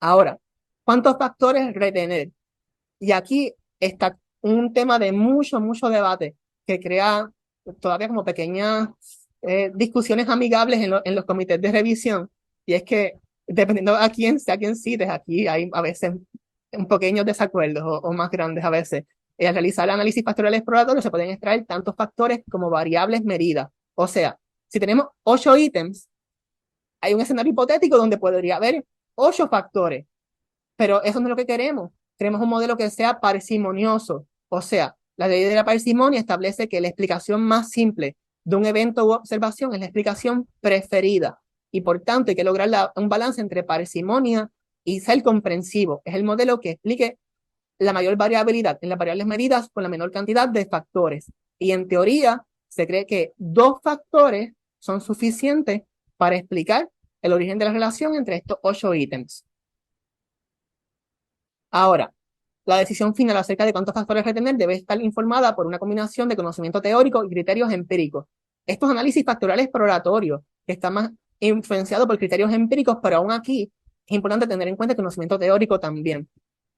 Ahora, ¿cuántos factores retener? Y aquí está un tema de mucho, mucho debate que crea todavía como pequeñas discusiones amigables en los comités de revisión. Y es que dependiendo a quién cites, aquí hay a veces un pequeños desacuerdos o más grandes a veces. Al realizar el análisis factorial exploratorio se pueden extraer tantos factores como variables medidas. O sea, si tenemos 8 ítems, hay un escenario hipotético donde podría haber 8 factores, pero eso no es lo que queremos. Queremos un modelo que sea parsimonioso. O sea, la ley de la parsimonia establece que la explicación más simple de un evento u observación es la explicación preferida. Y por tanto, hay que lograr un balance entre parsimonia y ser comprensivo. Es el modelo que explique la mayor variabilidad en las variables medidas con la menor cantidad de factores. Y en teoría, se cree que 2 factores son suficientes para explicar el origen de la relación entre estos 8 ítems. Ahora, la decisión final acerca de cuántos factores retener debe estar informada por una combinación de conocimiento teórico y criterios empíricos. Estos análisis factoriales exploratorios que están más influenciados por criterios empíricos, pero aún aquí es importante tener en cuenta el conocimiento teórico también.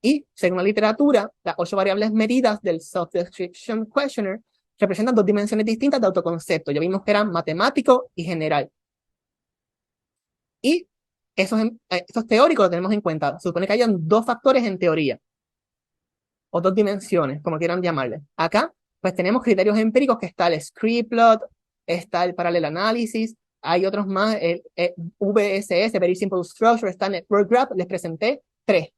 Y, según la literatura, las 8 variables medidas del Self-Description Questionnaire representan 2 dimensiones distintas de autoconcepto. Ya vimos que eran matemático y general. Y esos teóricos los tenemos en cuenta. Se supone que hayan 2 factores en teoría, o 2 dimensiones, como quieran llamarle. Acá, pues tenemos criterios empíricos que está el Script-Plot, está el Parallel Analysis, hay otros más, el VSS, Very Simple Structure, está Network Graph, les presenté 3.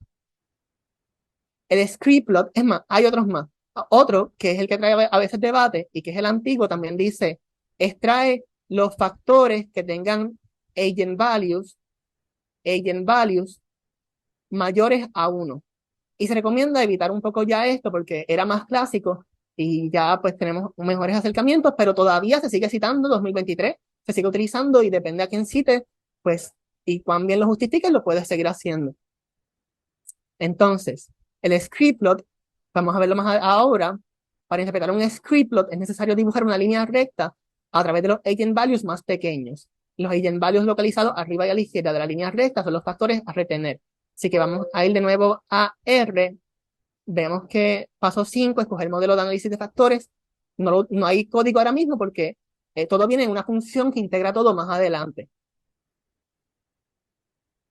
El Script-Plot, es más, hay otros más. Otro, que es el que trae a veces debate, y que es el antiguo, también dice, extrae los factores que tengan eigenvalues mayores a 1. Y se recomienda evitar un poco ya esto porque era más clásico y ya pues tenemos mejores acercamientos, pero todavía se sigue citando 2023, se sigue utilizando y depende a quién cite, pues, y cuán bien lo justifique, lo puedes seguir haciendo. Entonces, el script plot, vamos a verlo más ahora. Para interpretar un script plot es necesario dibujar una línea recta a través de los eigenvalues más pequeños. Los eigenvalues localizados arriba y a la izquierda de la línea recta son los factores a retener. Así que vamos a ir de nuevo a R. Vemos que paso 5, escoger el modelo de análisis de factores. No hay código ahora mismo porque todo viene en una función que integra todo más adelante.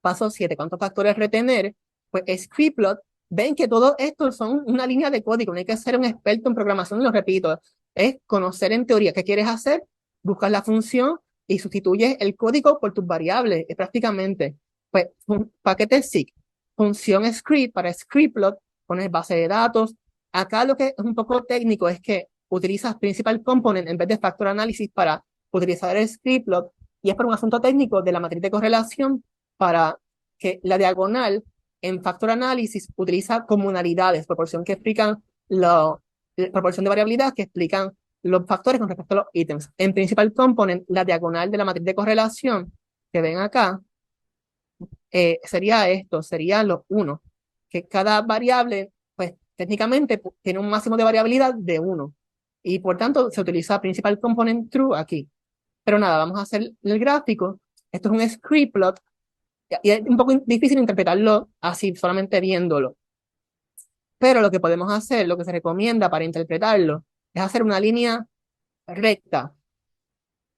Paso 7, ¿cuántos factores retener? Pues scriptplot. Ven que todo esto son una línea de código. No hay que ser un experto en programación, lo repito. Es conocer en teoría qué quieres hacer, buscas la función y sustituyes el código por tus variables. Es prácticamente, pues, un paquete SIG, función script para scriptplot, pones base de datos. Acá lo que es un poco técnico es que utilizas principal component en vez de factor análisis para utilizar el scriptplot, y es por un asunto técnico de la matriz de correlación para que la diagonal en factor análisis utiliza comunalidades, proporción que explican proporción de variabilidad que explican los factores con respecto a los ítems. En principal component, la diagonal de la matriz de correlación que ven acá, sería esto, sería los 1, que cada variable, pues técnicamente tiene un máximo de variabilidad de 1, y por tanto se utiliza principal component true aquí. Pero nada, vamos a hacer el gráfico. Esto es un script plot, y es un poco difícil interpretarlo así, solamente viéndolo. Pero lo que podemos hacer, lo que se recomienda para interpretarlo, es hacer una línea recta.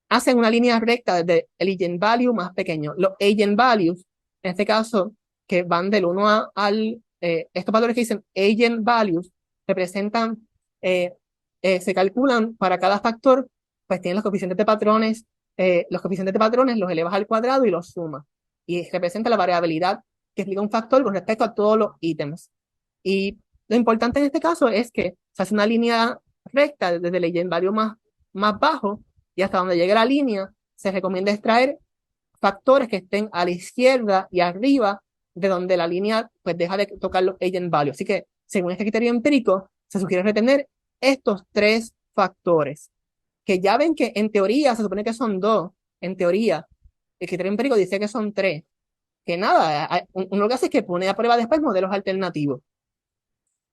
Hacen una línea recta desde el eigenvalue más pequeño. Los eigenvalues, en este caso, que van del 1 al... estos valores que dicen eigenvalues representan, se calculan para cada factor, pues tienen los coeficientes de patrones. Los coeficientes de patrones los elevas al cuadrado y los sumas. Y representa la variabilidad que explica un factor con respecto a todos los ítems. Y lo importante en este caso es que se hace una línea recta desde el eigenvalue más bajo, y hasta donde llegue la línea se recomienda extraer factores que estén a la izquierda y arriba de donde la línea pues deja de tocar los eigenvalues. Así que, según este criterio empírico, se sugiere retener estos 3 factores, que ya ven que en teoría se supone que son 2. En teoría, el criterio empírico dice que son 3. Que nada, uno lo que hace es que pone a prueba después modelos alternativos.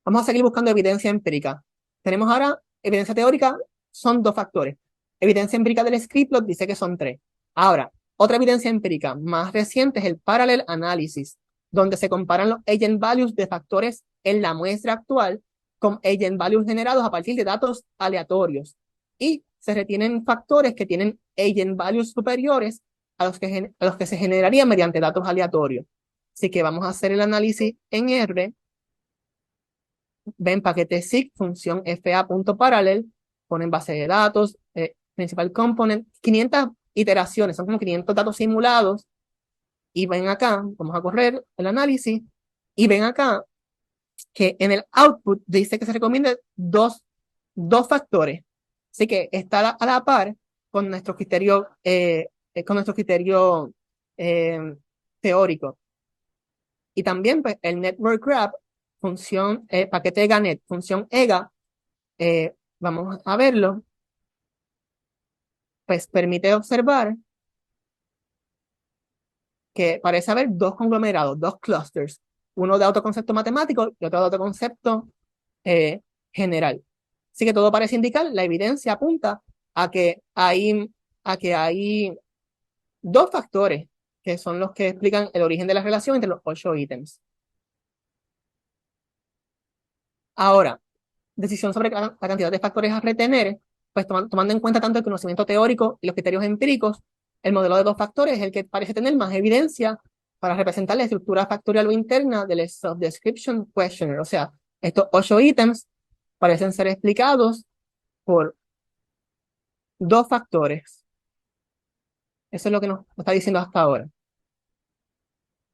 Vamos a seguir buscando evidencia empírica. Tenemos ahora evidencia teórica, son 2 factores. Evidencia empírica del scriptplot dice que son 3. Ahora, otra evidencia empírica más reciente es el parallel analysis. donde se comparan los eigenvalues de factores en la muestra actual con eigenvalues generados a partir de datos aleatorios. Y se retienen factores que tienen eigenvalues superiores a los que se generarían mediante datos aleatorios. Así que vamos a hacer el análisis en R. Ven paquete SIG, función fa.parallel, ponen base de datos, principal component, 500 iteraciones, son como 500 datos simulados. Y ven acá, vamos a correr el análisis, y ven acá que en el output dice que se recomienda dos factores. Así que está a la par con nuestro criterio, teórico. Y también pues, el network graph, función, paquete EGANet, función EGA, vamos a verlo, pues permite observar que parece haber dos conglomerados, dos clusters, uno de autoconcepto matemático y otro de autoconcepto general. Así que todo parece indicar, la evidencia apunta a que hay dos factores que son los que explican el origen de la relación entre los 8 ítems. Ahora, decisión sobre la cantidad de factores a retener, pues tomando en cuenta tanto el conocimiento teórico y los criterios empíricos, el modelo de dos factores es el que parece tener más evidencia para representar la estructura factorial o interna del Self-Description Questionnaire. O sea, estos 8 ítems parecen ser explicados por dos factores. Eso es lo que nos está diciendo hasta ahora.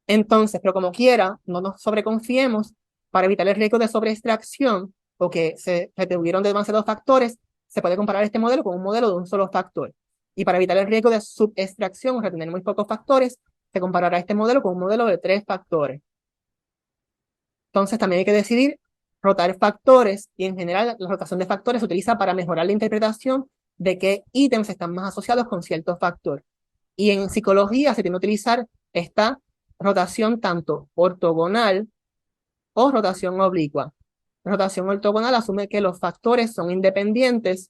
Entonces, pero como quiera, no nos sobreconfiemos para evitar el riesgo de sobreextracción o que se retuvieron demasiados factores, se puede comparar este modelo con un modelo de un solo factor. Y para evitar el riesgo de subextracción o retener muy pocos factores, se comparará este modelo con un modelo de 3 factores. Entonces, también hay que decidir rotar factores y en general la rotación de factores se utiliza para mejorar la interpretación de qué ítems están más asociados con cierto factor. Y en psicología se tiene que utilizar esta rotación tanto ortogonal o rotación oblicua. La rotación ortogonal asume que los factores son independientes,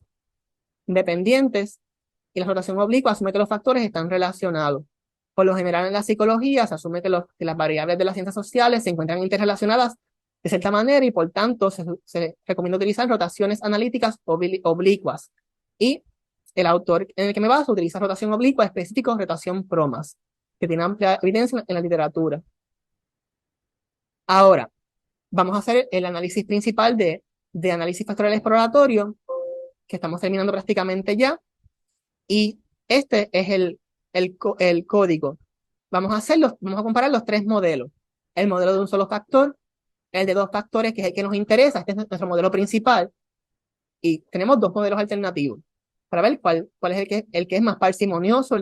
y la rotación oblicua asume que los factores están relacionados. Por lo general en la psicología se asume que las variables de las ciencias sociales se encuentran interrelacionadas de cierta manera y por tanto se recomienda utilizar rotaciones analíticas oblicuas. Y el autor en el que me baso utiliza rotación oblicua específico, rotación PROMAS, que tiene amplia evidencia en la literatura. Ahora, vamos a hacer el análisis principal de análisis factorial exploratorio, que estamos terminando prácticamente ya. Y este es el código. Vamos a comparar los 3 modelos. El modelo de un solo factor, el de 2 factores, que es el que nos interesa. Este es nuestro modelo principal. Y tenemos 2 modelos alternativos para ver cuál es el que es más parsimonioso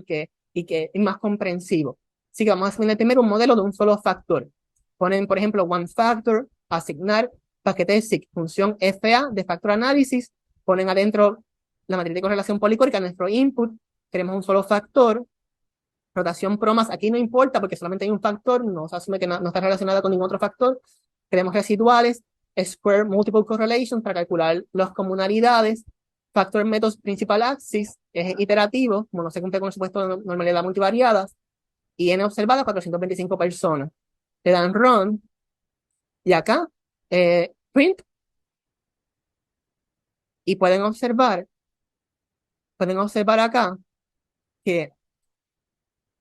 y que es más comprensivo. Así que vamos a asignar primero un modelo de un solo factor. Ponen, por ejemplo, one factor, asignar paquete SIG, función FA de factor análisis. Ponen adentro la matriz de correlación policórica, nuestro input. Queremos un solo factor. Rotación PROMAS, aquí no importa porque solamente hay un factor, no se asume que no está relacionada con ningún otro factor. Queremos residuales, Square Multiple Correlation para calcular las comunalidades, Factor Methods Principal Axis, es iterativo, como no se cumple con el supuesto de normalidad multivariadas, y N observada 425 personas. Le dan Run, y acá, Print, y pueden observar acá que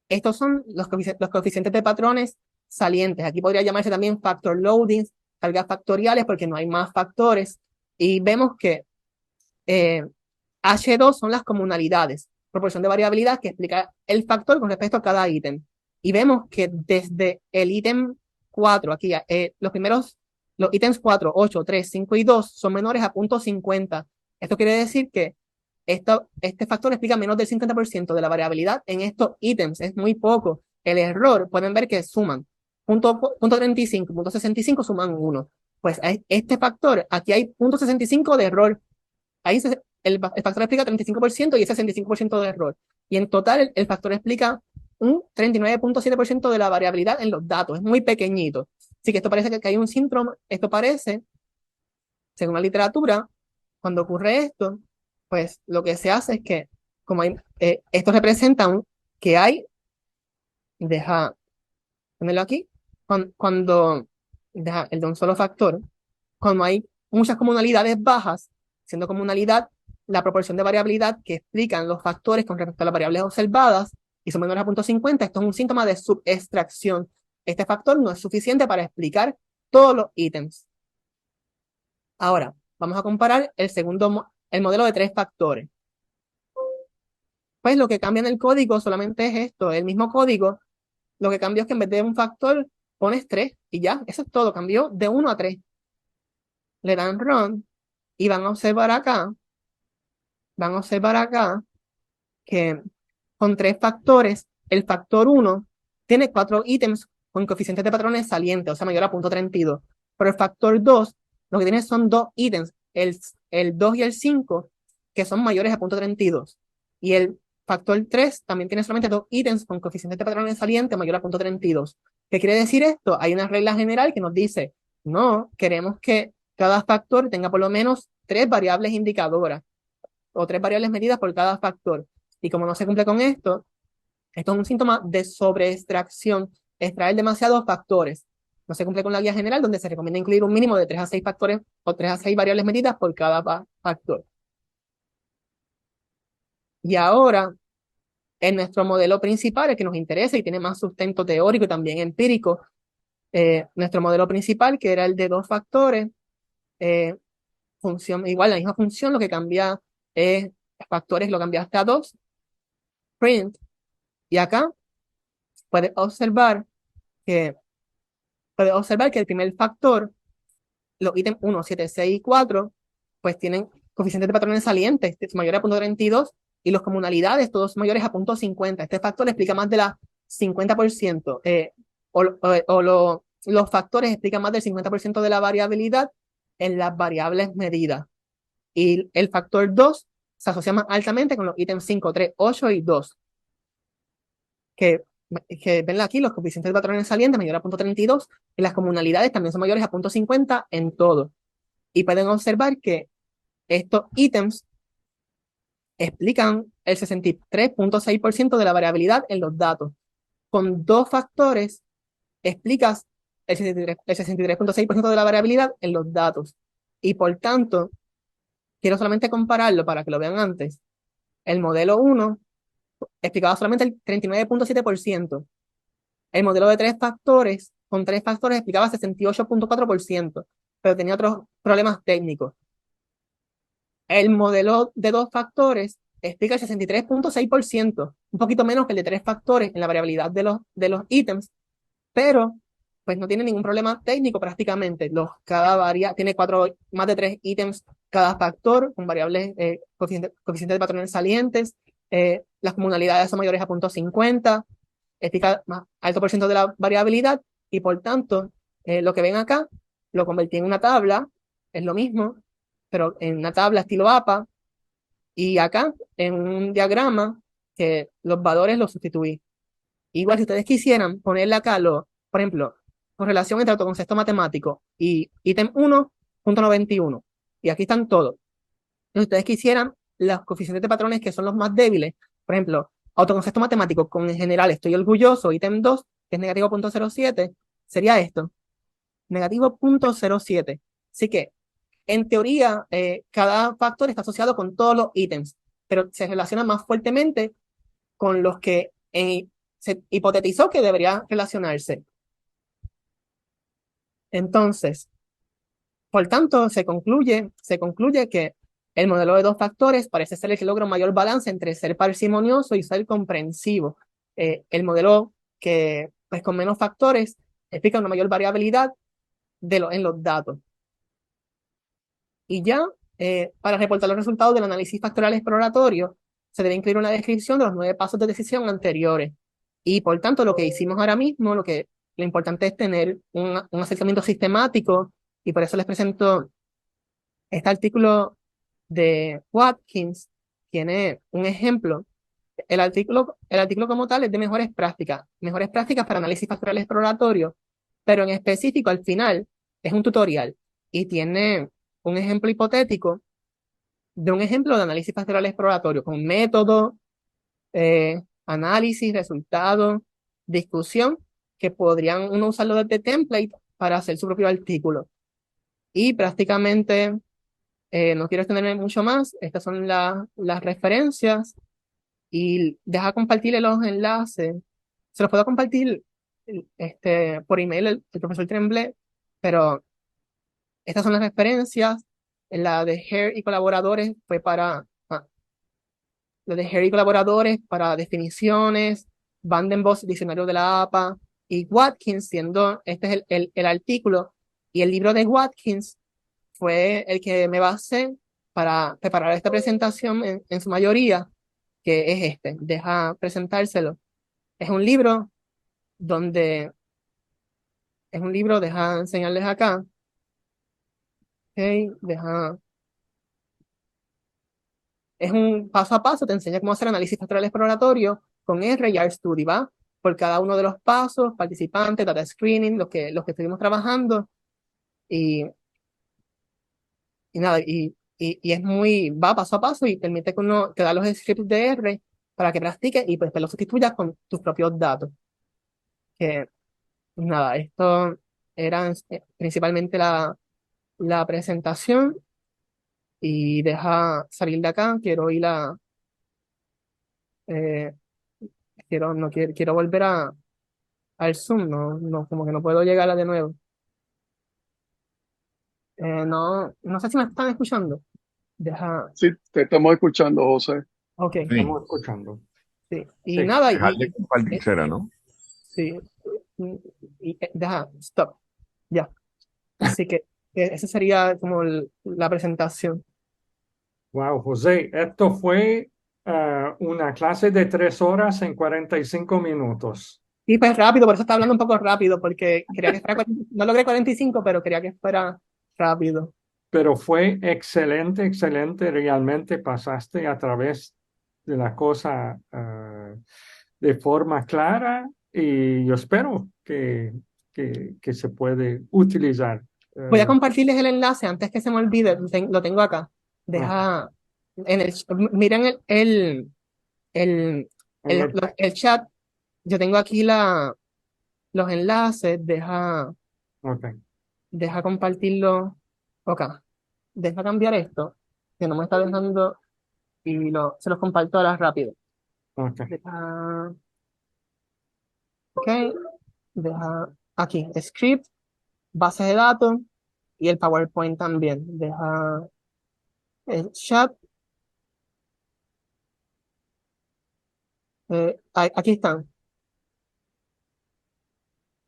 estos son los coeficientes de patrones salientes. Aquí podría llamarse también factor loadings, cargas factoriales, porque no hay más factores. Y vemos que H2 son las comunalidades, proporción de variabilidad que explica el factor con respecto a cada ítem. Y vemos que desde el ítem 4, aquí, los ítems 4, 8, 3, 5 y 2 son menores a 0.50. Esto quiere decir que este factor explica menos del 50% de la variabilidad en estos ítems. Es muy poco. El error, pueden ver que suman. Punto 35, punto 65 suman 1. Pues este factor, aquí hay 0.65 de error. Ahí el factor explica 35% y ese 65% de error. Y en total el factor explica un 39.7% de la variabilidad en los datos. Es muy pequeñito. Así que esto parece que hay un síndrome. Esto parece, según la literatura, cuando ocurre esto, pues lo que se hace es que, como esto representa que hay, deja ponerlo aquí, el de un solo factor, cuando hay muchas comunalidades bajas, siendo comunalidad la proporción de variabilidad que explican los factores con respecto a las variables observadas y son menores a 0.50, esto es un síntoma de subextracción. Este factor no es suficiente para explicar todos los ítems. Ahora, vamos a comparar el modelo de 3 factores. Pues lo que cambia en el código solamente es esto, el mismo código, lo que cambia es que en vez de un factor pones 3 y ya, eso es todo, cambió de 1 a 3. Le dan run y van a observar acá que con 3 factores, el factor 1 tiene 4 ítems con coeficientes de patrones salientes, o sea, mayor a 0.32. Pero el factor 2, lo que tiene son 2 ítems, el 2 y el 5, que son mayores a 0.32. Y el factor 3 también tiene solamente 2 ítems con coeficientes de patrones salientes mayor a 0.32. ¿Qué quiere decir esto? Hay una regla general que nos dice, no, queremos que cada factor tenga por lo menos 3 variables indicadoras o 3 variables medidas por cada factor. Y como no se cumple con esto es un síntoma de sobreextracción, extraer demasiados factores. No se cumple con la guía general donde se recomienda incluir un mínimo de 3 a 6 factores o 3 a 6 variables medidas por cada factor. Y ahora, en nuestro modelo principal, el que nos interesa y tiene más sustento teórico y también empírico, nuestro modelo principal, que era el de 2 factores, igual la misma función, lo que cambia es factores, lo cambiaste a 2, print, y acá puedes observar que el primer factor, los ítems 1, 7, 6 y 4, pues tienen coeficientes de patrones salientes mayores a 0.32 y los comunalidades todos mayores a 0.50. Este factor explica más de la 50%, los factores explican más del 50% de la variabilidad en las variables medidas. Y el factor 2 se asocia más altamente con los ítems 5, 3, 8 y 2, que ven aquí los coeficientes de patrones salientes mayores a 0.32 y las comunalidades también son mayores a 0.50 en todo. Y pueden observar que estos ítems explican el 63.6% de la variabilidad en los datos. Con 2 factores explicas el 63.6% de la variabilidad en los datos. Y por tanto, quiero solamente compararlo para que lo vean antes. El modelo 1 explicaba solamente el 39.7%. El modelo de 3 factores, con 3 factores, explicaba 68.4%, pero tenía otros problemas técnicos. El modelo de 2 factores explica el 63.6%, un poquito menos que el de 3 factores en la variabilidad de los ítems, pero pues no tiene ningún problema técnico prácticamente. Tiene más de 3 ítems cada factor, con variables coeficientes de patrones salientes, las comunalidades son mayores a 0.50, explica más alto por ciento de la variabilidad y por tanto lo que ven acá lo convertí en una tabla, es lo mismo, pero en una tabla estilo APA y acá en un diagrama que los valores los sustituí. Igual si ustedes quisieran ponerle acá, por ejemplo, correlación entre autoconcepto matemático y ítem 1.91 y aquí están todos. Si ustedes quisieran los coeficientes de patrones que son los más débiles, por ejemplo, autoconcepto matemático con en general estoy orgulloso, ítem 2, que es negativo 0.07, sería esto, negativo 0.07. Así que, en teoría, cada factor está asociado con todos los ítems, pero se relaciona más fuertemente con los que se hipotetizó que debería relacionarse. Entonces, por tanto, se concluye que el modelo de 2 factores parece ser el que logra un mayor balance entre ser parsimonioso y ser comprensivo. El modelo que, pues, con menos factores explica una mayor variabilidad en los datos. Y ya, para reportar los resultados del análisis factorial exploratorio, se debe incluir una descripción de los 9 pasos de decisión anteriores. Y por tanto, lo que hicimos ahora mismo, lo importante es tener un acercamiento sistemático, y por eso les presento este artículo de Watkins. Tiene un ejemplo. El artículo como tal es de mejores prácticas para análisis factorial exploratorio, pero en específico al final es un tutorial y tiene un ejemplo hipotético de un ejemplo de análisis factorial exploratorio con método, análisis, resultado, discusión que podrían uno usarlo desde template para hacer su propio artículo. Y prácticamente, no quiero extenderme mucho más, estas son las referencias y deja compartirle los enlaces. Se los puedo compartir por email el profesor Tremblay, pero estas son las referencias. La de Hare y colaboradores fue la de Hare y colaboradores para definiciones, Van den Bos, diccionario de la APA, y Watkins, siendo este es el artículo, y el libro de Watkins fue el que me basé para preparar esta presentación en su mayoría, que es deja presentárselo. Es un libro donde, deja enseñarles acá, ok, es un paso a paso, te enseña cómo hacer análisis factorial exploratorio con R y RStudy, ¿va? Por cada uno de los pasos, participantes, data screening, los que estuvimos trabajando, y, y nada, y es va paso a paso y permite que uno te da los scripts de R para que practiques y pues te los sustituyas con tus propios datos. Que nada, esto era principalmente la presentación, y deja salir de acá, quiero ir eh, quiero volver al Zoom, no, como que no puedo llegar a de nuevo. No sé si me están escuchando. Deja, Sí, te estamos escuchando, José. ok, Sí, Estamos escuchando. sí. Y sí. nada, Dejarle compartir será, ¿no? sí, deja, stop, ya. Así que esa sería como la presentación. Wow, José, esto fue una clase de 3 horas en 45 minutos, Y pues rápido, por eso estaba hablando un poco rápido, porque quería que fuera, no logré 45, pero quería que fuera rápido. pero fue excelente, excelente. Realmente pasaste a través de la cosa de forma clara y yo espero que se puede utilizar. Voy a Eh, compartirles el enlace antes que se me olvide, lo tengo acá. ok. Deja, miren el, En el- el chat, yo tengo aquí los enlaces, ok, deja compartirlo acá. Deja cambiar esto, que no me está dejando, y se los comparto ahora rápido. ok, Deja, ok, deja aquí, script, base de datos y el PowerPoint también. Deja el chat, aquí están.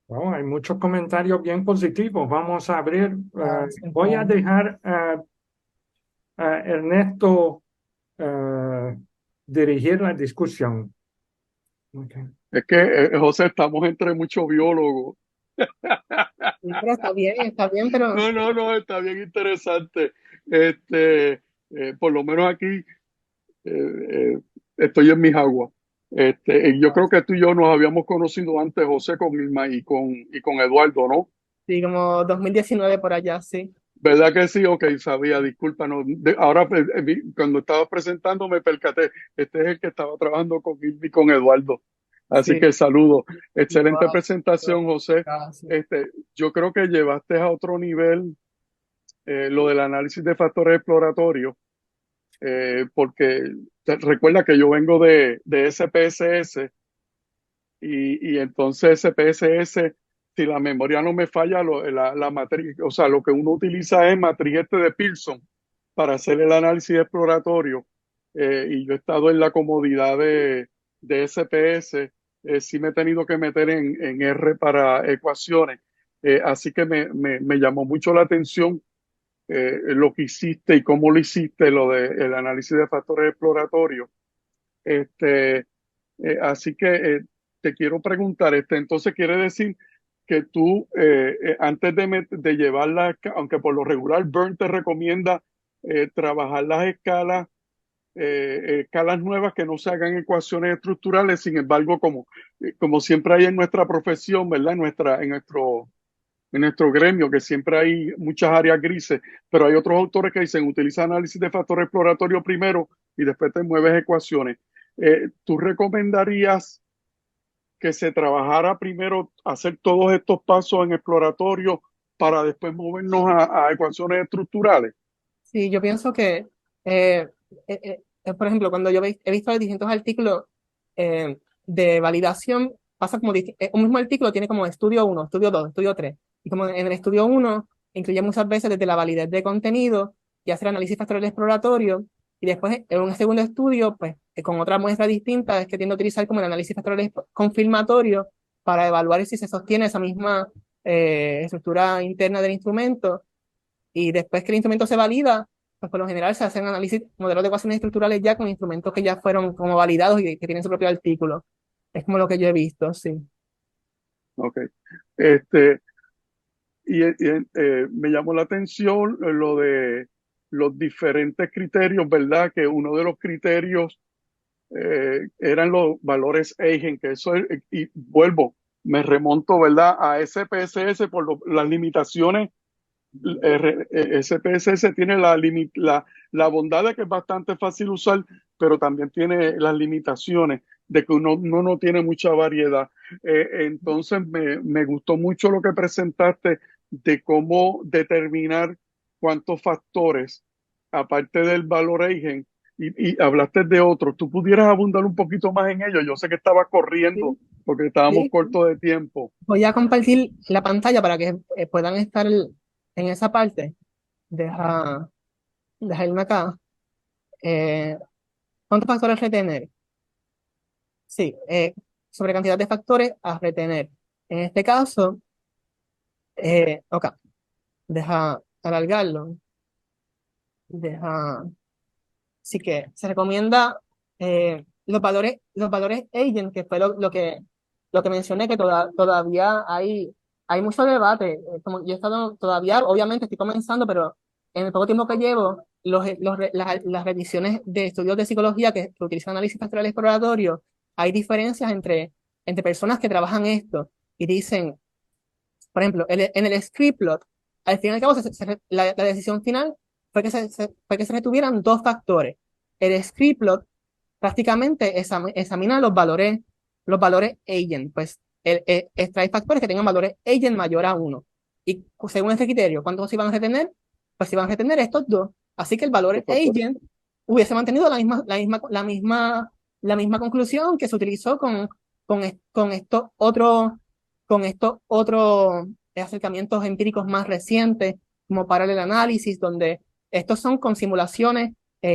Wow, hay muchos comentarios bien positivos. Vamos a abrir. Gracias, Voy a dejar a Ernesto eh, dirigir la discusión. Okay. Es que, José, estamos entre muchos biólogos. Sí, pero está bien, pero No, no, no, está bien interesante. Este, por lo menos aquí estoy en mis aguas. Y yo creo que tú y yo nos habíamos conocido antes, José, con Irma y con Eduardo, ¿no? sí, como 2019 por allá, sí. ¿Verdad que sí? Ok, sabía, disculpa. No, ahora, cuando estaba presentando, me percaté. Este es el que estaba trabajando con Irma y con Eduardo. Así Sí, que saludo. Excelente igual, presentación, José. gracias. Yo creo que llevaste a otro nivel lo del análisis de factores exploratorios, porque recuerda que yo vengo de SPSS y entonces SPSS, si la memoria no me falla, la matriz, o sea, lo que uno utiliza es matriz de Pearson para hacer el análisis exploratorio. Y yo he estado en la comodidad de SPS, sí me he tenido que meter en R para ecuaciones. Así que me llamó mucho la atención lo que hiciste y cómo lo hiciste, lo del análisis de factores exploratorios. Este, así que te quiero preguntar, entonces quiere decir que tú, antes de llevarla, aunque por lo regular Bern te recomienda trabajar las escalas nuevas que no se hagan ecuaciones estructurales, sin embargo, como siempre hay en nuestra profesión, ¿verdad? En nuestro gremio, que siempre hay muchas áreas grises, pero hay otros autores que dicen utiliza análisis de factor exploratorio primero y después te mueves ecuaciones. ¿Tú recomendarías que se trabajara primero hacer todos estos pasos en exploratorio para después movernos a ecuaciones estructurales? Sí, yo pienso que, eh, por ejemplo, cuando he visto distintos artículos de validación, pasa como un mismo artículo tiene como estudio 1, estudio 2, estudio 3. Y como en el estudio 1 incluye muchas veces desde la validez de contenido y hacer análisis factorial exploratorio. Y después en un segundo estudio, pues con otra muestra distinta, es que tiende a utilizar como el análisis factorial confirmatorio para evaluar si se sostiene esa misma estructura interna del instrumento. Y después que el instrumento se valida, pues por lo general se hacen análisis, modelos de ecuaciones estructurales ya con instrumentos que ya fueron como validados y que tienen su propio artículo. Es como lo que yo he visto, sí. Ok. Este, me llamó la atención lo de los diferentes criterios, ¿verdad? Que uno de los criterios eran los valores Eigen, que eso es, y vuelvo, me remonto, ¿verdad? A SPSS por las limitaciones. SPSS tiene la bondad de que es bastante fácil usar, pero también tiene las limitaciones de que uno no tiene mucha variedad. Entonces, me gustó mucho lo que presentaste de cómo determinar cuántos factores, aparte del valor Eigen, y hablaste de otros. ¿Tú pudieras abundar un poquito más en ello? Yo sé que estaba corriendo Sí, porque estábamos sí. cortos de tiempo. Voy a compartir la pantalla para que puedan estar en esa parte. Deja, deja irme acá. Eh, ¿Cuántos factores retener? Sí, sobre cantidad de factores a retener. En este caso, ok, deja alargarlo. Deja. Así que se recomienda los valores agent, que fue lo que mencioné, que todavía hay mucho debate. Como yo he estado todavía, obviamente estoy comenzando, pero en el poco tiempo que llevo, las revisiones de estudios de psicología que utilizan análisis factorial exploratorio, hay diferencias entre personas que trabajan esto y dicen, por ejemplo, en el script plot, al fin y al cabo, la decisión final fue que se retuvieran dos factores. El script plot prácticamente examina los valores agent, pues extrae factores que tengan valores agent mayor a 1. Y según este criterio, ¿cuántos se iban a retener? Pues se iban a retener estos dos. Así que el valor Los factores. agent hubiese mantenido la misma conclusión que se utilizó con estos otros acercamientos empíricos más recientes, como parallel análisis, donde estos son con simulaciones,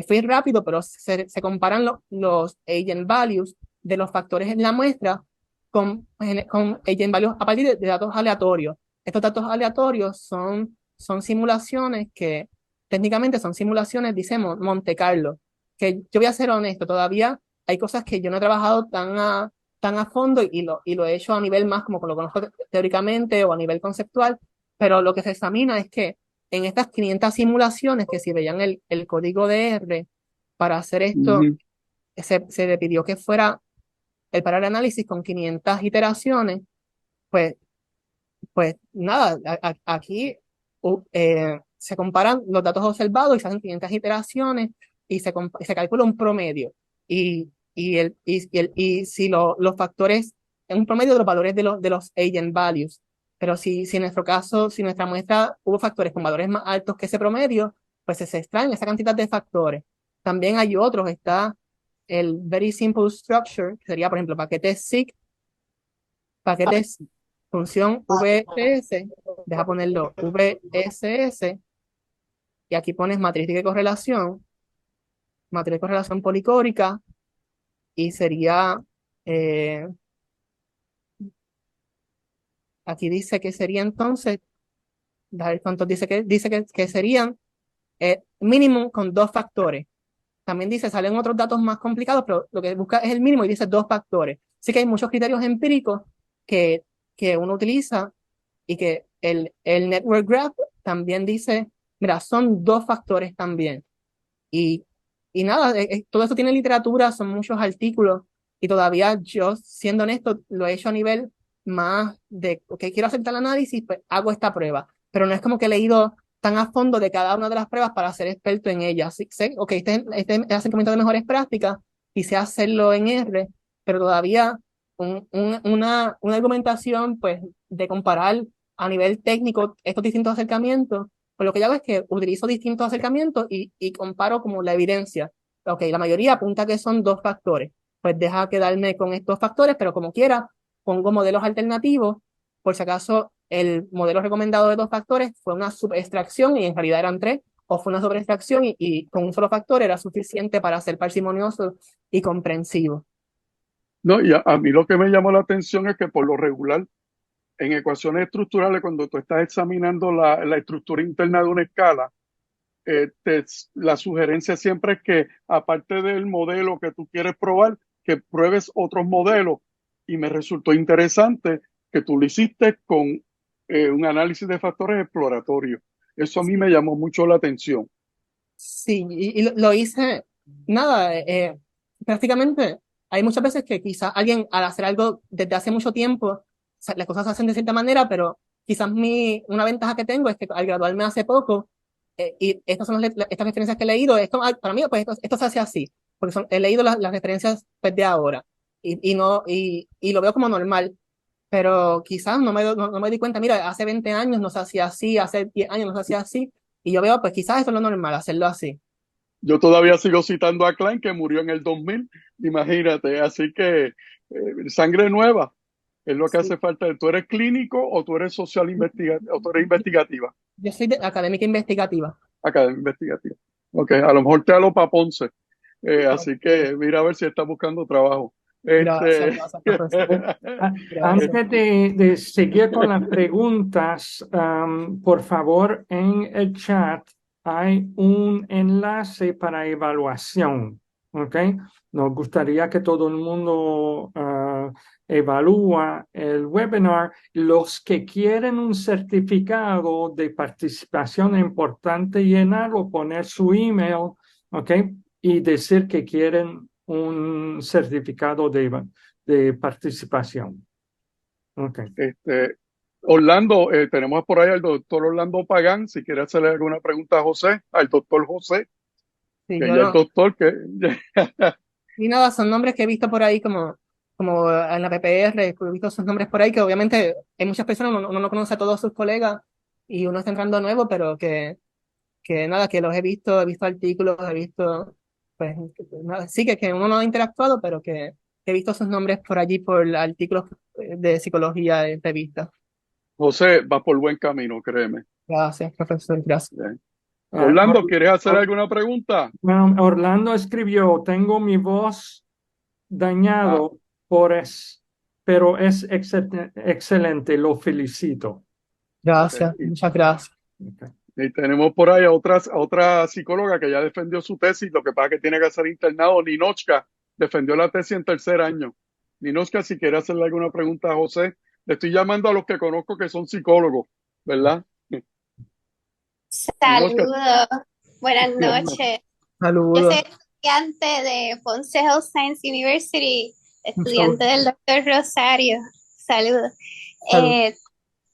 fue rápido, pero se comparan los agent values de los factores en la muestra con agent values a partir de datos aleatorios. Estos datos aleatorios son simulaciones que técnicamente son simulaciones, dice Monte Carlo, que yo voy a ser honesto, todavía hay cosas que yo no he trabajado tan a fondo y lo he hecho a nivel más como lo conozco teóricamente o a nivel conceptual, pero lo que se examina es que en estas 500 simulaciones, que si veían el código de R para hacer esto, Ujú. se le pidió que fuera el parar análisis con 500 iteraciones, pues, pues nada, aquí se comparan los datos observados y se hacen 500 iteraciones y se calcula un promedio. Y si los factores, en un promedio de los valores de los agent values. Pero si en nuestro caso, si nuestra muestra hubo factores con valores más altos que ese promedio, pues se extraen esa cantidad de factores. También hay otros, está el Very Simple Structure, que sería, por ejemplo, paquetes SIG, paquetes función VSS, deja ponerlo VSS, y aquí pones matriz de correlación policórica, y sería, eh, aquí dice que sería entonces, a ver cuántos dice que serían mínimo con dos factores. También dice, salen otros datos más complicados, pero lo que busca es el mínimo y dice dos factores. Así que hay muchos criterios empíricos que, que uno utiliza y que el Network Graph también dice, mira, son dos factores también. Y, y nada, todo esto tiene literatura, son muchos artículos y todavía yo, siendo honesto, lo he hecho a nivel más de, ok, quiero hacer tal análisis, pues hago esta prueba, pero no es como que he leído tan a fondo de cada una de las pruebas para ser experto en ellas. Sí, sé, ok, este es el acercamiento de mejores prácticas y sé hacerlo en R, pero todavía una argumentación, pues, de comparar a nivel técnico estos distintos acercamientos, pues lo que yo hago es que utilizo distintos acercamientos y comparo como la evidencia. Ok, la mayoría apunta que son dos factores. Pues deja quedarme con estos factores, pero como quiera, pongo modelos alternativos, por si acaso el modelo recomendado de dos factores fue una subextracción y en realidad eran tres, o fue una sobreextracción y con un solo factor era suficiente para ser parsimonioso y comprensivo. No, y a mí lo que me llamó la atención es que por lo regular, en ecuaciones estructurales, cuando tú estás examinando la estructura interna de una escala, la sugerencia siempre es que, aparte del modelo que tú quieres probar, que pruebes otros modelos. Y me resultó interesante que tú lo hiciste con un análisis de factores exploratorios. Eso a mí me llamó mucho la atención. Sí, y lo hice, nada, prácticamente hay muchas veces que quizás alguien al hacer algo desde hace mucho tiempo, o sea, las cosas se hacen de cierta manera, pero quizás una ventaja que tengo es que al graduarme hace poco, y estas son estas referencias que he leído, es como, para mí, pues esto se hace así, porque he leído las referencias pues, de ahora, y lo veo como normal, pero quizás no me di cuenta, mira, hace 20 años no se hacía así, hace 10 años no se hacía así, y yo veo, pues quizás eso es lo normal, hacerlo así. Yo todavía sigo citando a Klein, que murió en el 2000, imagínate. Así que sangre nueva es lo que Sí. hace falta. ¿Tú eres clínico o tú eres social investigativa o tú eres investigativa? Yo soy de académica investigativa. Academia investigativa. Ok, a lo mejor te alo para Ponce. Así que mira a ver si está buscando trabajo. Gracias, Este, gracias, profesor. Gracias. Antes de seguir con las preguntas, por favor, en el chat hay un enlace para evaluación, ¿ok? Nos gustaría que todo el mundo evalúa el webinar. Los que quieren un certificado de participación, es importante llenarlo, poner su email, ¿ok? Y decir que quieren un certificado de participación. Okay. Orlando, tenemos por ahí al doctor Orlando Pagán. Si quiere hacerle alguna pregunta a José, al doctor José, Sí, que yo ya el no. doctor que Y nada, son nombres que he visto por ahí como en la PPR, he visto esos nombres por ahí que obviamente hay muchas personas, uno no conoce a todos sus colegas y uno está entrando nuevo, pero que nada, que los he visto artículos, he visto, pues, nada, sí que uno no ha interactuado, pero que he visto sus nombres por allí por artículos de psicología en revistas. José va por buen camino, créeme. Gracias, profesor, gracias. Bien. Ah, Orlando, ¿quieres hacer Or- alguna pregunta? Orlando escribió, tengo mi voz Ah, dañado pero es excelente, lo felicito. ok. Gracias, muchas gracias. Okay. Y tenemos por ahí a otra psicóloga que ya defendió su tesis. Lo que pasa es que tiene que ser internado. Ninochka defendió la tesis en tercer año. Ninochka, si quiere hacerle alguna pregunta a José, le estoy llamando a los que conozco que son psicólogos, ¿verdad? Ninochka, Saludos, buenas noches. Yo soy Saludos. estudiante de Ponce Health Science University, Mucho estudiante gusto. del doctor Rosario. Saludos. Saludos.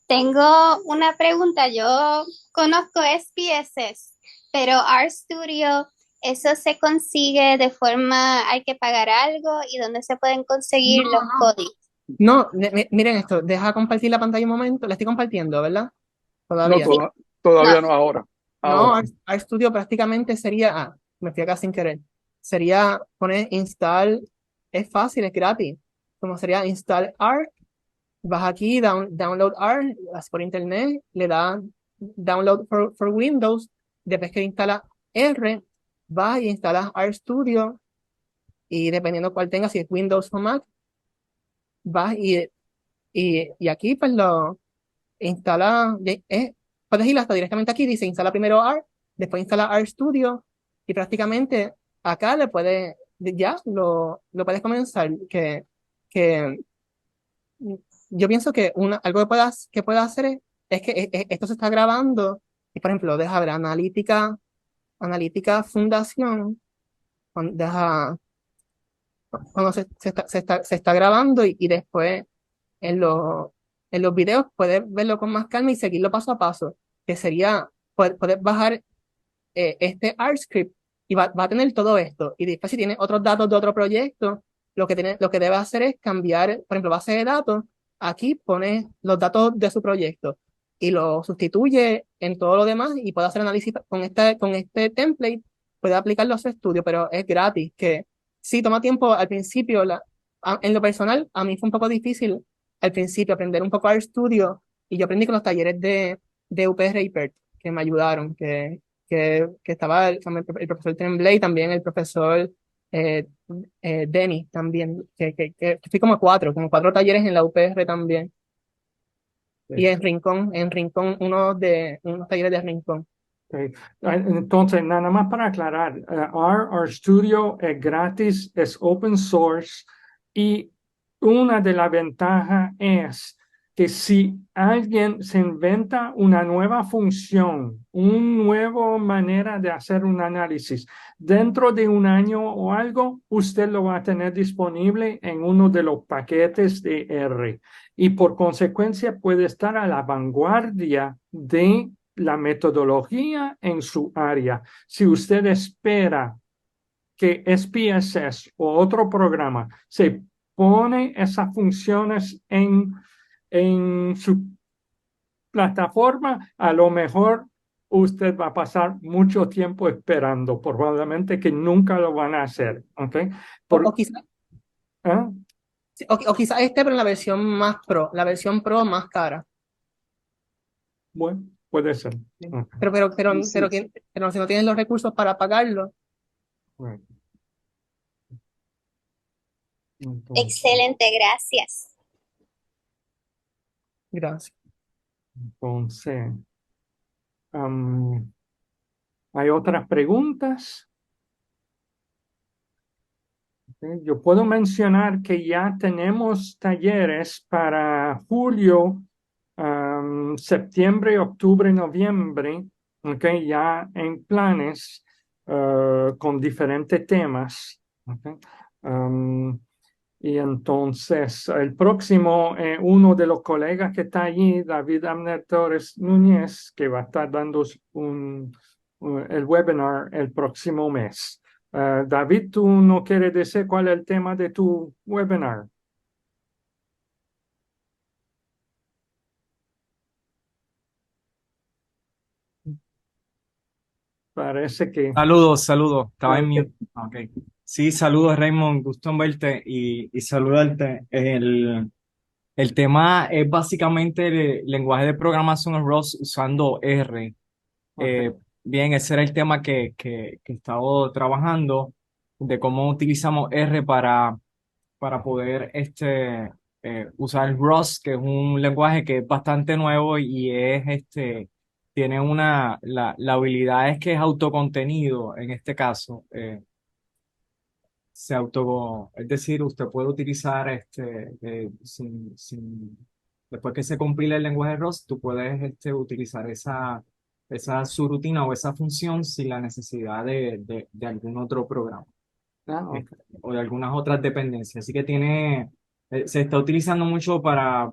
Tengo una pregunta. Yo conozco SPSS, pero RStudio, ¿eso se consigue de forma, hay que pagar algo? ¿Y dónde se pueden conseguir los códigos? No, miren esto, deja compartir la pantalla un momento, la estoy compartiendo, ¿verdad? no, Todavía. No. todavía no, ahora. No, Ahora. RStudio prácticamente sería, me fui acá sin querer, sería poner install, es fácil, es gratis, como sería install R, vas aquí, download R, vas por internet, le das download for Windows, después que instala R, vas y instalas RStudio, y dependiendo cuál tengas, si es Windows o Mac, vas y aquí pues lo instala, puedes ir hasta directamente aquí, dice instala primero R, después instala RStudio y prácticamente acá ya lo puedes comenzar. Que yo pienso que algo que puedas hacer es que esto se está grabando y por ejemplo, deja ver analítica fundación, deja, cuando se está grabando y después en los, en los videos puedes verlo con más calma y seguirlo paso a paso, que sería, puedes bajar este R script y va a tener todo esto. Y después si tienes otros datos de otro proyecto, lo que debe hacer es cambiar, por ejemplo, base de datos, aquí pone los datos de su proyecto y lo sustituye en todo lo demás y puede hacer análisis con este template, puede aplicarlo a su estudio, pero es gratis, que sí toma tiempo al principio, en lo personal, a mí fue un poco difícil al principio aprender un poco RStudio y yo aprendí con los talleres de UPR y PERT, que me ayudaron, que estaba el profesor Tremblay, también el profesor eh, Denny, también, que fui como cuatro talleres en la UPR también. Y en Rincón, unos talleres de Rincón. Okay. Entonces, nada más para aclarar, RStudio es gratis, es open source y una de las ventajas es que si alguien se inventa una nueva función, una nueva manera de hacer un análisis, dentro de un año o algo, usted lo va a tener disponible en uno de los paquetes de R y por consecuencia puede estar a la vanguardia de la metodología en su área. Si usted espera que SPSS o otro programa se pone esas funciones en su plataforma, a lo mejor usted va a pasar mucho tiempo esperando, probablemente que nunca lo van a hacer. ¿Okay? O quizás ¿eh? o quizá pero en la versión más pro, la versión pro más cara. Bueno, puede ser. Sí. Okay. Pero si no tienes los recursos para pagarlo. Right. Excelente, gracias. Gracias. Entonces, ¿hay otras preguntas? Yo puedo mencionar que ya tenemos talleres para julio, septiembre, octubre, noviembre, okay, ya en planes con diferentes temas. Okay. Y entonces, el próximo, uno de los colegas que está allí, David Amner Torres Núñez, que va a estar dando el webinar el próximo mes. David, ¿tú no quieres decir cuál es el tema de tu webinar? Parece que... Saludos, saludos. Estaba en Ok. mute. Okay. Sí, saludos, Raymond. Gusto en verte y saludarte. El tema es básicamente el lenguaje de programación en ROS usando R. Okay. Bien, ese era el tema que he estado trabajando, de cómo utilizamos R para poder usar ROS, que es un lenguaje que es bastante nuevo y tiene la habilidad es que es autocontenido en este caso. Es decir, usted puede utilizar después que se compile el lenguaje ROS, tú puedes utilizar esa subrutina o esa función sin la necesidad de algún otro programa Okay. o de algunas otras dependencias. Así que se está utilizando mucho para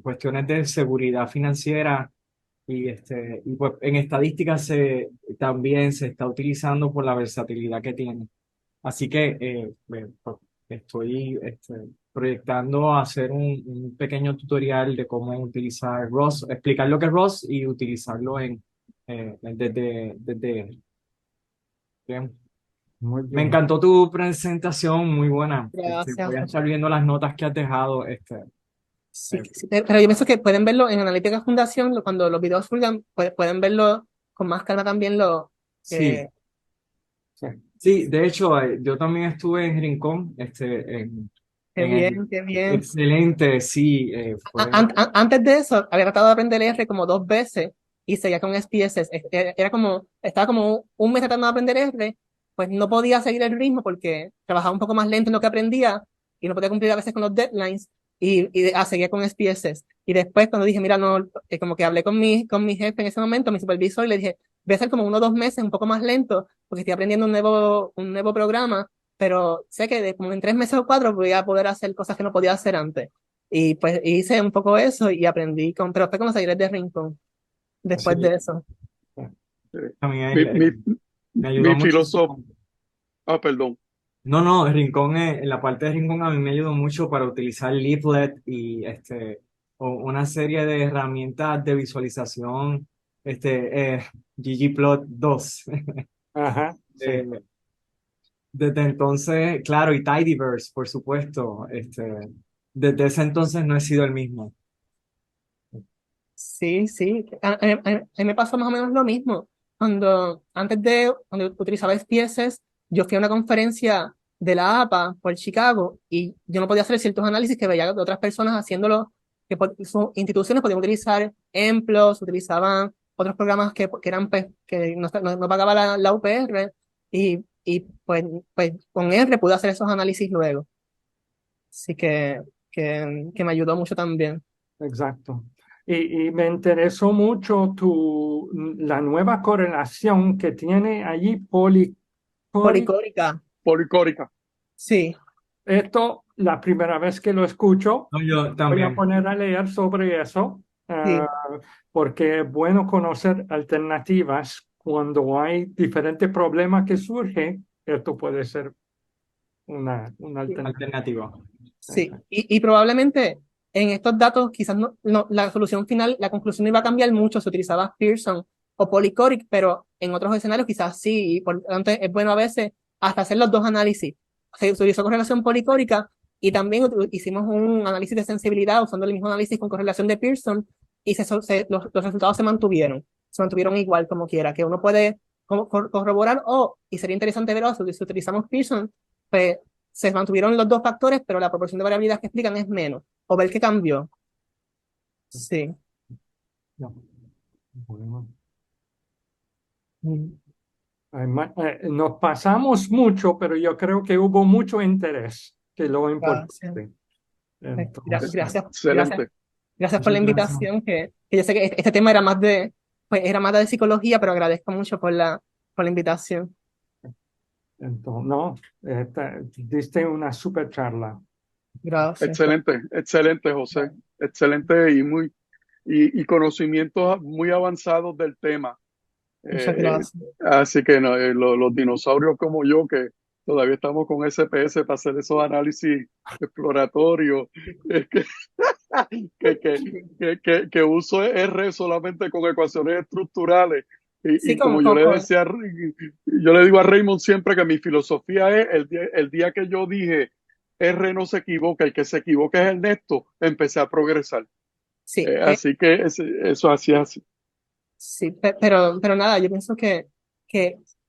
cuestiones de seguridad financiera y pues en estadística también se está utilizando por la versatilidad que tiene. Así que pues, estoy proyectando hacer un pequeño tutorial de cómo utilizar ROS, explicar lo que es ROS y utilizarlo desde. Bien. Muy Me bien. encantó tu presentación, muy buena. Gracias. Voy a estar viendo las notas que has dejado. Sí, pero yo pienso que pueden verlo en Analítica Fundación, cuando los videos salgan, pueden verlo con más calma también. Sí, sí, de hecho, yo también estuve en Rincón, Qué en el bien, qué bien. excelente, sí, Antes de eso, había tratado de aprender R como 2 veces y seguía con SPSS. Estaba como un mes tratando de aprender R, pues no podía seguir el ritmo porque trabajaba un poco más lento en lo que aprendía y no podía cumplir a veces con los deadlines seguía con SPSS. Y después cuando dije, mira, no, como que hablé con mi jefe en ese momento, mi supervisor, y le dije, voy a hacer como 1 o 2 meses un poco más lento porque estoy aprendiendo un nuevo programa, pero sé que como en 3 meses o 4 voy a poder hacer cosas que no podía hacer antes. Y pues hice un poco eso y aprendí pero fue con los talleres de Rincón después sí, de eso. a mí Mi, mi, me ayudó mi muchísimo. perdón. No, Rincón, en la parte de Rincón a mí me ayudó mucho para utilizar Leaflet y una serie de herramientas de visualización, ggplot 2. Ajá, sí. Eh, Desde entonces, claro, y Tidyverse, por supuesto, desde ese entonces no he sido el mismo. Sí, sí. A mí me pasó más o menos lo mismo. Cuando utilizaba SPSS, yo fui a una conferencia de la APA por Chicago y yo no podía hacer ciertos análisis que veía de otras personas haciéndolo, sus instituciones podían utilizar Emplos, utilizaban otros programas que eran, pues, que no pagaba la UPR y pues con R pude hacer esos análisis luego. Así que me ayudó mucho también. Exacto. Y me interesó mucho la nueva correlación que tiene allí Policórica, Policórica. sí. Esto, la primera vez que lo escucho, No, yo voy a también. poner a leer sobre eso, Sí, porque es bueno conocer alternativas cuando hay diferentes problemas que surgen. Esto puede ser una sí, alternativa. Alternativa. sí. Y probablemente en estos datos quizás la solución final, la conclusión no iba a cambiar mucho si utilizabas Pearson o Polycoric, pero en otros escenarios quizás sí, y por lo tanto es bueno a veces hasta hacer los dos análisis. Se utilizó correlación policórica y también hicimos un análisis de sensibilidad usando el mismo análisis con correlación de Pearson y los resultados se mantuvieron igual como quiera, que uno puede corroborar y sería interesante ver si utilizamos Pearson, pues se mantuvieron los dos factores, pero la proporción de variabilidad que explican es menos. O ver qué cambió. Sí. No. Bueno. Mm. Nos pasamos mucho, pero yo creo que hubo mucho interés, que es lo Gracias. importante. Entonces, Gracias, Excelente. gracias por la Muchas gracias. invitación, que yo sé que este tema era más de psicología, pero agradezco mucho por la invitación. no, diste una super charla. Gracias. Excelente, excelente, José. Excelente y conocimientos muy avanzados del tema. Muchas Eh, gracias. Así que no, los dinosaurios como yo, que todavía estamos con SPS para hacer esos análisis exploratorios, es que uso R solamente con ecuaciones estructurales. Sí, Y como yo le con, decía, yo le digo a Raymond siempre que mi filosofía es el día que yo dije R no se equivoca, el que se equivoca es Ernesto, empecé a progresar. sí, Así que eso así es así. sí, pero nada, yo pienso que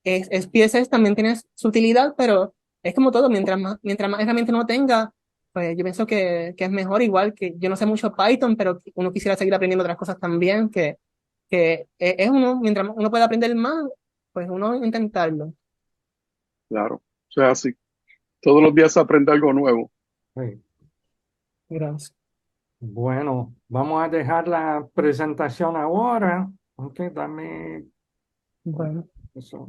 SPSS también tiene su utilidad, pero es como todo, mientras más herramientas uno tenga, pues yo pienso que es mejor, igual que yo no sé mucho Python, pero uno quisiera seguir aprendiendo otras cosas también, es uno, mientras uno pueda aprender más, pues uno intentarlo. Claro, o sea, así. Todos los días se aprende algo nuevo. Sí. Gracias. Bueno, vamos a dejar la presentación ahora. Ok, dame Bueno. eso.